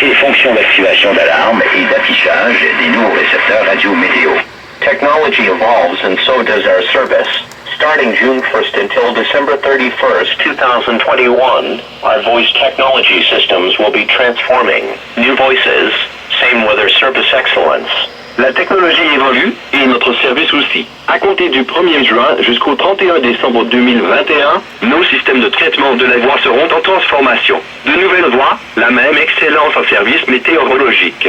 et fonctions d'activation d'alarme et d'affichage des nouveaux récepteurs radio météo. Technology evolves and so does our service. Starting June 1st until December 31st, 2021, our voice technology systems will be transforming. New voices, same with our service excellence. La technologie évolue et notre service aussi. À compter du 1er juin jusqu'au 31 décembre 2021, nos systèmes de traitement de la voix seront en transformation. De nouvelles voix, la même excellence en service météorologique.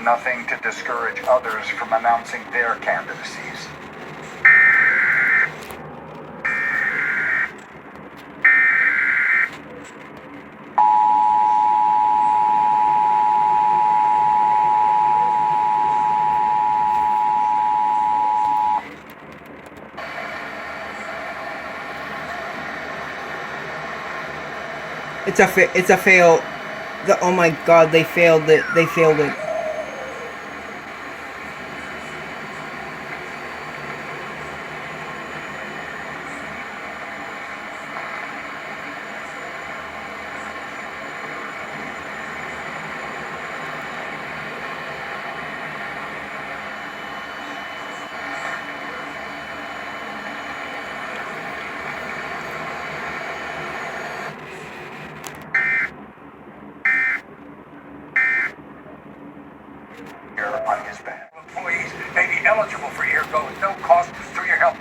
Nothing to discourage others from announcing their candidacies. It's a fail. Oh my god, they failed it. They failed it. On his behalf. Employees may be eligible for eargo with no cost through your help.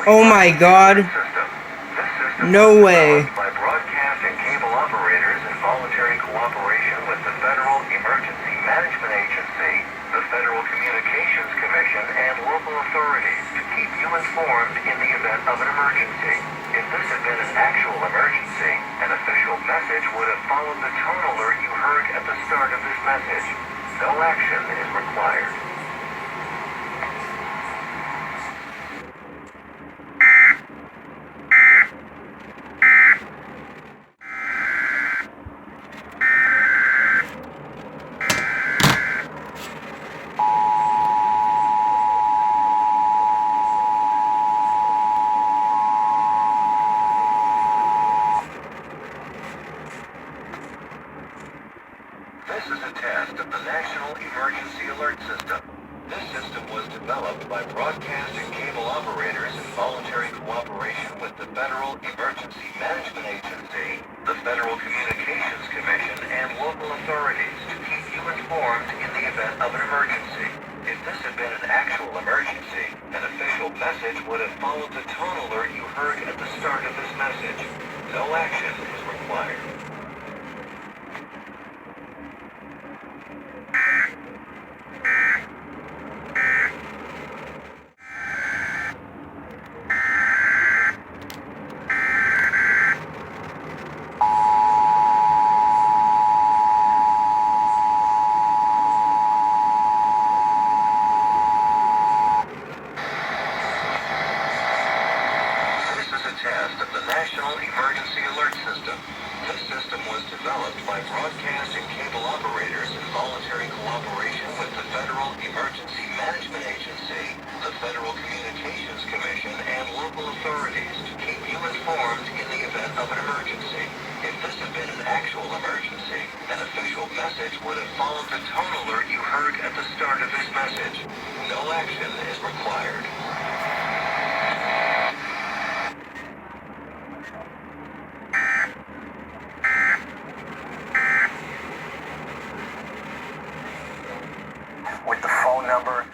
Oh my god. No way. By broadcast and cable operators in voluntary cooperation with the Federal Emergency Management Agency, the Federal Communications Commission, and local authorities to keep you informed in the event of an emergency. If this had been an actual emergency, an official message would have followed the tone alert you heard at the start of this message. No action is required. This is a test of the National Emergency Alert System. This system was developed by broadcast and cable operators in voluntary cooperation with the Federal Emergency Management Agency, the Federal Communications Commission, and local authorities to keep you informed in the event of an emergency. If this had been an actual emergency, an official message would have followed the tone alert you heard at the start of this message. No action is required. Test of the National Emergency Alert System. This system was developed by broadcast and cable operators in voluntary cooperation with the Federal Emergency Management Agency, the Federal Communications Commission, and local authorities to keep you informed in the event of an action is required. With the phone number,